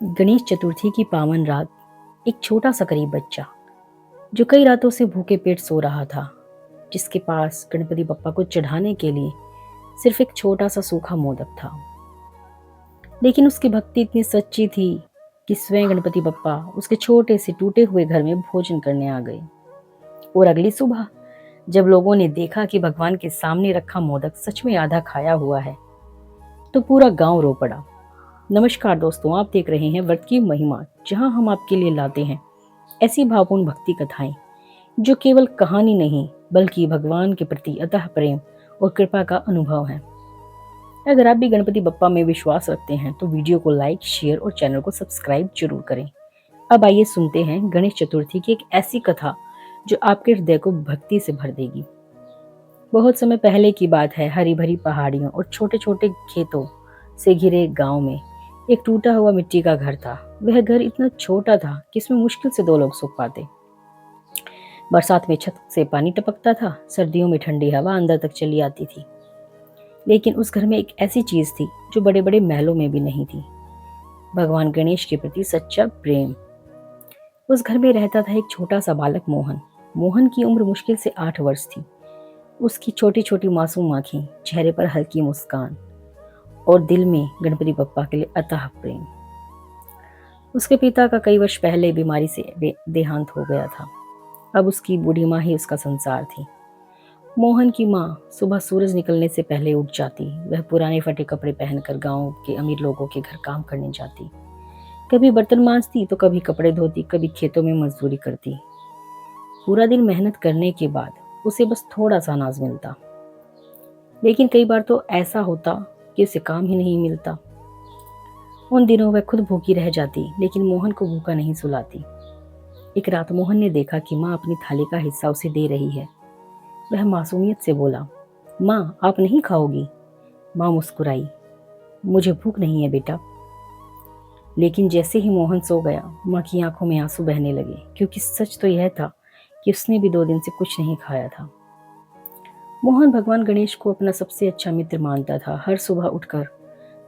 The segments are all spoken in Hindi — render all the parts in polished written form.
गणेश चतुर्थी की पावन रात एक छोटा सा गरीब बच्चा जो कई रातों से भूखे पेट सो रहा था, जिसके पास गणपति बप्पा को चढ़ाने के लिए सिर्फ एक छोटा सा सूखा मोदक था। लेकिन उसकी भक्ति इतनी सच्ची थी कि स्वयं गणपति बप्पा उसके छोटे से टूटे हुए घर में भोजन करने आ गए। और अगली सुबह जब लोगों ने देखा कि भगवान के सामने रखा मोदक सच में आधा खाया हुआ है, तो पूरा गांव रो पड़ा। नमस्कार दोस्तों, आप देख रहे हैं व्रत की महिमा, जहां हम आपके लिए लाते हैं ऐसी भावपूर्ण भक्ति कथाएं जो केवल कहानी नहीं बल्कि भगवान के प्रति अथाह प्रेम और कृपा का अनुभव है। अगर आप भी गणपति बप्पा में विश्वास रखते हैं तो वीडियो को लाइक, शेयर और चैनल को सब्सक्राइब जरूर करें। अब आइए सुनते हैं गणेश चतुर्थी की एक ऐसी कथा जो आपके हृदय को भक्ति से भर देगी। बहुत समय पहले की बात है। हरी भरी पहाड़ियों और छोटे छोटे खेतों से घिरे एक गांव में एक टूटा हुआ मिट्टी का घर था। वह घर इतना छोटा था कि इसमें मुश्किल से 2 लोग सो पाते। बरसात में छत से पानी टपकता था, सर्दियों में ठंडी हवा अंदर तक चली आती थी। लेकिन उस घर में एक ऐसी चीज थी जो बड़े बड़े महलों में भी नहीं थी। भगवान गणेश के प्रति सच्चा प्रेम। उस घर में रहता था एक छोटा सा बालक मोहन। मोहन की उम्र मुश्किल से 8 वर्ष थी। उसकी छोटी छोटी मासूम आंखें, चेहरे पर हल्की मुस्कान और दिल में गणपति बप्पा के लिए अथाह प्रेम। उसके पिता का कई वर्ष पहले बीमारी से देहांत हो गया था। अब उसकी बूढ़ी माँ ही उसका संसार थी। मोहन की माँ सुबह सूरज निकलने से पहले उठ जाती। वह पुराने फटे कपड़े पहनकर गांव के अमीर लोगों के घर काम करने जाती। कभी बर्तन मांजती तो कभी कपड़े धोती, कभी खेतों में मजदूरी करती। पूरा दिन मेहनत करने के बाद उसे बस थोड़ा सा अनाज मिलता। लेकिन कई बार तो ऐसा होता कि उसे काम ही नहीं मिलता। उन दिनों वह खुद भूखी रह जाती, लेकिन मोहन को भूखा नहीं सुलाती। एक रात मोहन ने देखा कि माँ अपनी थाली का हिस्सा उसे दे रही है। वह मासूमियत से बोला, माँ आप नहीं खाओगी? माँ मुस्कुराई, मुझे भूख नहीं है बेटा। लेकिन जैसे ही मोहन सो गया, माँ की आंखों में आंसू बहने लगे, क्योंकि सच तो यह था कि उसने भी 2 दिन से कुछ नहीं खाया था। मोहन भगवान गणेश को अपना सबसे अच्छा मित्र मानता था। हर सुबह उठकर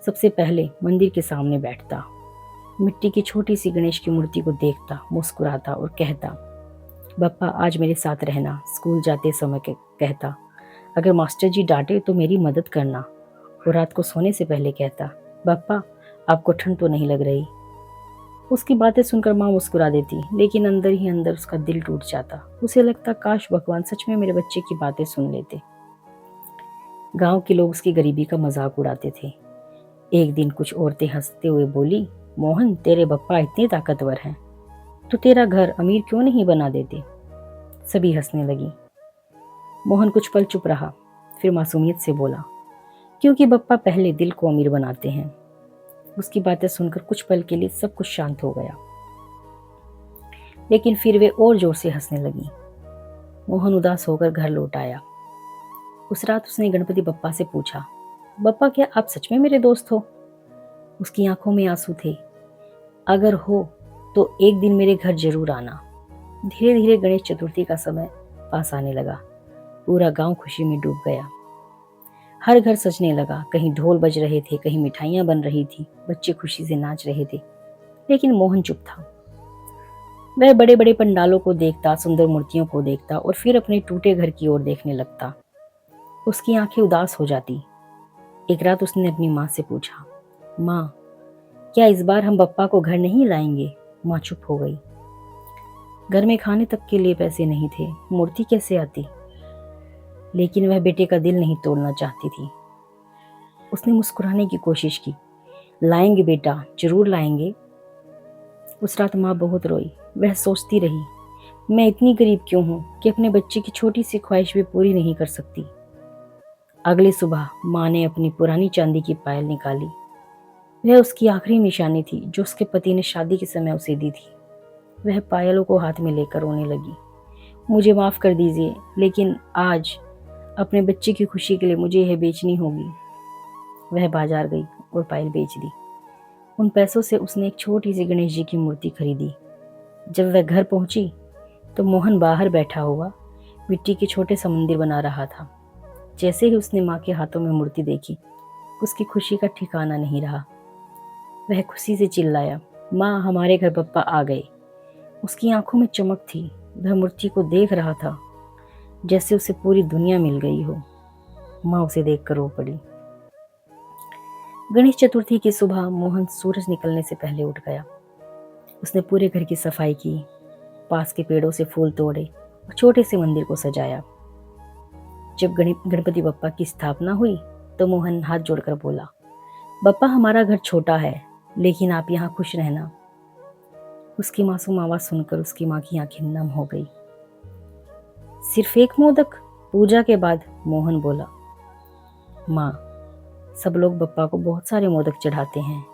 सबसे पहले मंदिर के सामने बैठता, मिट्टी की छोटी सी गणेश की मूर्ति को देखता, मुस्कुराता और कहता, बप्पा आज मेरे साथ रहना। स्कूल जाते समय कहता, अगर मास्टर जी डांटे तो मेरी मदद करना। और रात को सोने से पहले कहता, बप्पा आपको ठंड तो नहीं लग रही? उसकी बातें सुनकर माँ मुस्कुरा देती, लेकिन अंदर ही अंदर उसका दिल टूट जाता। उसे लगता, काश भगवान सच में मेरे बच्चे की बातें सुन लेते। गांव के लोग उसकी गरीबी का मजाक उड़ाते थे। एक दिन कुछ औरतें हंसते हुए बोली, मोहन तेरे बप्पा इतने ताकतवर हैं, तो तेरा घर अमीर क्यों नहीं बना देते? सभी हंसने लगी। मोहन कुछ पल चुप रहा, फिर मासूमियत से बोला, क्योंकि बप्पा पहले दिल को अमीर बनाते हैं। उसकी बातें सुनकर कुछ पल के लिए सब कुछ शांत हो गया, लेकिन फिर वे और जोर से हंसने लगी। मोहन उदास होकर घर लौट आया। उस रात उसने गणपति बप्पा से पूछा, बप्पा क्या आप सच में मेरे दोस्त हो? उसकी आंखों में आंसू थे। अगर हो तो एक दिन मेरे घर जरूर आना। धीरे धीरे गणेश चतुर्थी का समय पास आने लगा। पूरा गांव खुशी में डूब गया। हर घर सजने लगा। कहीं ढोल बज रहे थे, कहीं मिठाइयां बन रही थी, बच्चे खुशी से नाच रहे थे। लेकिन मोहन चुप था। वह बड़े बड़े पंडालों को देखता, सुंदर मूर्तियों को देखता और फिर अपने टूटे घर की ओर देखने लगता। उसकी आंखें उदास हो जाती। एक रात उसने अपनी माँ से पूछा, माँ क्या इस बार हम बप्पा को घर नहीं लाएंगे? माँ चुप हो गई। घर में खाने तक के लिए पैसे नहीं थे, मूर्ति कैसे आती? लेकिन वह बेटे का दिल नहीं तोड़ना चाहती थी। उसने मुस्कुराने की कोशिश की, लाएंगे बेटा, जरूर लाएंगे। उस रात माँ बहुत रोई। वह सोचती रही, मैं इतनी गरीब क्यों हूँ कि अपने बच्चे की छोटी सी ख्वाहिश भी पूरी नहीं कर सकती। अगली सुबह माँ ने अपनी पुरानी चांदी की पायल निकाली। वह उसकी आखिरी निशानी थी जो उसके पति ने शादी के समय उसे दी थी। वह पायलों को हाथ में लेकर रोने लगी, मुझे माफ कर दीजिए, लेकिन आज अपने बच्चे की खुशी के लिए मुझे यह बेचनी होगी। वह बाजार गई और पायल बेच दी। उन पैसों से उसने एक छोटी सी गणेश जी की मूर्ति खरीदी। जब वह घर पहुंची तो मोहन बाहर बैठा हुआ मिट्टी के छोटे सा मंदिर बना रहा था। जैसे ही उसने माँ के हाथों में मूर्ति देखी, उसकी खुशी का ठिकाना नहीं रहा। वह खुशी से चिल्लाया, माँ, हमारे घर पप्पा आ गए। उसकी आंखों में चमक थी। वह मूर्ति को देख रहा था जैसे उसे पूरी दुनिया मिल गई हो। माँ उसे देखकर रो पड़ी। गणेश चतुर्थी की सुबह मोहन सूरज निकलने से पहले उठ गया। उसने पूरे घर की सफाई की, पास के पेड़ों से फूल तोड़े और छोटे से मंदिर को सजाया। जब गणपति बप्पा की स्थापना हुई तो मोहन हाथ जोड़कर बोला, बप्पा, हमारा घर छोटा है लेकिन आप यहाँ खुश रहना। उसकी मासूम आवाज सुनकर उसकी माँ की आंखें नम हो गई। सिर्फ एक मोदक? पूजा के बाद मोहन बोला। माँ, सब लोग बप्पा को बहुत सारे मोदक चढ़ाते हैं,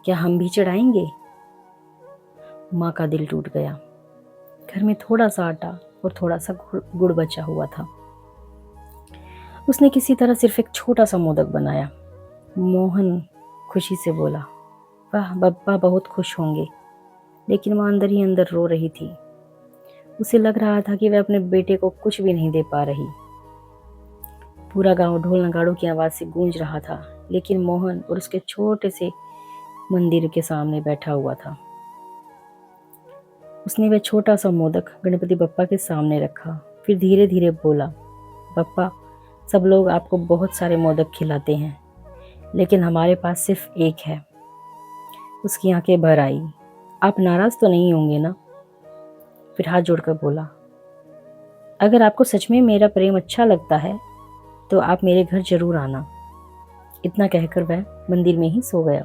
क्या हम भी चढ़ाएंगे? माँ का दिल टूट गया। घर में थोड़ा सा आटा और थोड़ा सा गुड़ बचा हुआ था। उसने किसी तरह सिर्फ एक छोटा सा मोदक बनाया। मोहन खुशी से बोला, वाह, बप्पा बहुत खुश होंगे। लेकिन वह अंदर ही अंदर रो रही थी। उसे लग रहा था कि वह अपने बेटे को कुछ भी नहीं दे पा रही। पूरा गांव ढोल नगाड़ों की आवाज से गूंज रहा था, लेकिन मोहन और उसके छोटे से मंदिर के सामने बैठा हुआ था। उसने वह छोटा सा मोदक गणपति बप्पा के सामने रखा, फिर धीरे धीरे बोला, बप्पा, सब लोग आपको बहुत सारे मोदक खिलाते हैं, लेकिन हमारे पास सिर्फ एक है। उसकी आंखें भर आई। आप नाराज तो नहीं होंगे ना? फिर हाथ जोड़कर बोला, अगर आपको सच में मेरा प्रेम अच्छा लगता है तो आप मेरे घर जरूर आना। इतना कहकर वह मंदिर में ही सो गया।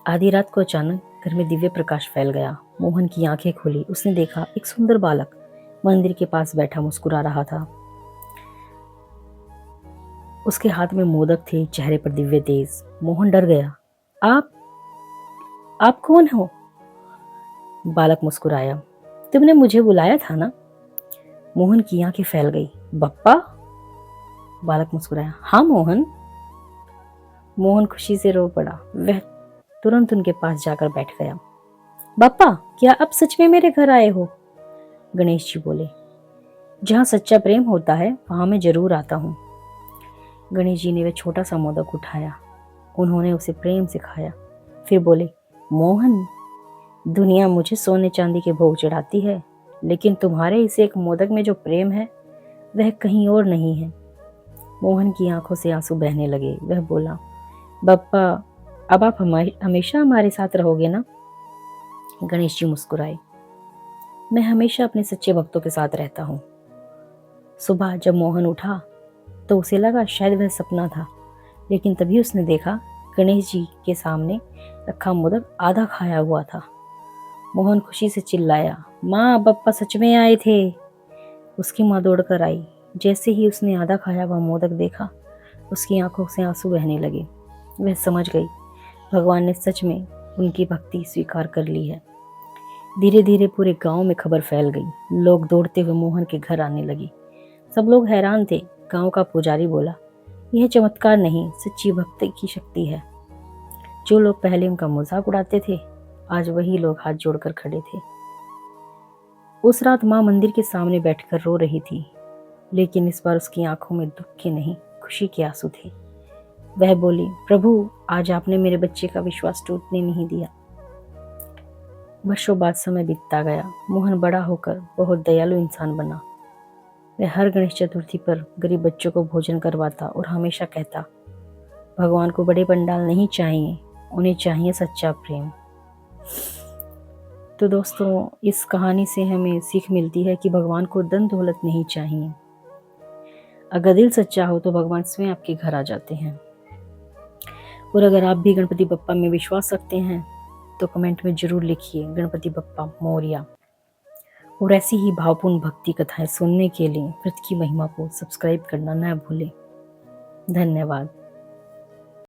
आधी रात को अचानक घर में दिव्य प्रकाश फैल गया। मोहन की आंखें खुली। उसने देखा एक सुंदर बालक मंदिर के पास बैठा मुस्कुरा रहा था। उसके हाथ में मोदक थे, चेहरे पर दिव्य तेज। मोहन डर गया। आप कौन हो? बालक मुस्कुराया। तुमने मुझे बुलाया था ना? मोहन की आंखें फैल गई। बप्पा? बालक मुस्कुराया। हाँ मोहन। मोहन खुशी से रो पड़ा। वह तुरंत उनके पास जाकर बैठ गया। बप्पा, क्या आप सच में मेरे घर आए हो? गणेश जी बोले। जहाँ सच्चा प्रेम होता है वहां मैं जरूर आता हूँ। गणेश जी ने वह छोटा सा मोदक उठाया। उन्होंने उसे प्रेम से खाया, फिर बोले, मोहन, दुनिया मुझे सोने चांदी के भोग चढ़ाती है, लेकिन तुम्हारे इस एक मोदक में जो प्रेम है वह कहीं और नहीं है। मोहन की आंखों से आंसू बहने लगे। वह बोला, बप्पा, अब आप हमेशा हमारे साथ रहोगे ना? गणेश जी मुस्कुराए। मैं हमेशा अपने सच्चे भक्तों के साथ रहता हूँ। सुबह जब मोहन उठा तो उसे लगा शायद वह सपना था, लेकिन तभी उसने देखा गणेश जी के सामने रखा मोदक आधा खाया हुआ था। मोहन खुशी से चिल्लाया, माँ, बप्पा सच में आए थे। उसकी माँ दौड़कर आई। जैसे ही उसने आधा खाया हुआ मोदक देखा, उसकी आंखों से आंसू बहने लगे। वह समझ गई भगवान ने सच में उनकी भक्ति स्वीकार कर ली है। धीरे धीरे पूरे गांव में खबर फैल गई। लोग दौड़ते हुए मोहन के घर आने लगे। सब लोग हैरान थे। गांव का पुजारी बोला, यह चमत्कार नहीं, सच्ची भक्ति की शक्ति है। जो लोग पहले उनका मजाक उड़ाते थे, आज वही लोग हाथ जोड़कर खड़े थे। उस रात माँ मंदिर के सामने बैठकर रो रही थी, लेकिन इस बार उसकी आंखों में दुख के नहीं, खुशी के आंसू थे। वह बोली, प्रभु, आज आपने मेरे बच्चे का विश्वास टूटने नहीं दिया। वर्षों बाद समय बीतता गया। मोहन बड़ा होकर बहुत दयालु इंसान बना। वह हर गणेश चतुर्थी पर गरीब बच्चों को भोजन करवाता और हमेशा कहता, भगवान को बड़े पंडाल नहीं चाहिए, उन्हें चाहिए सच्चा प्रेम। तो दोस्तों, इस कहानी से हमें सीख मिलती है कि भगवान को धन दौलत नहीं चाहिए। अगर दिल सच्चा हो तो भगवान स्वयं आपके घर आ जाते हैं। और अगर आप भी गणपति बप्पा में विश्वास रखते हैं तो कमेंट में जरूर लिखिए, गणपति बप्पा मोरया। और ऐसी ही भावपूर्ण भक्ति कथाएं सुनने के लिए व्रत की महिमा को सब्सक्राइब करना न भूलें। धन्यवाद।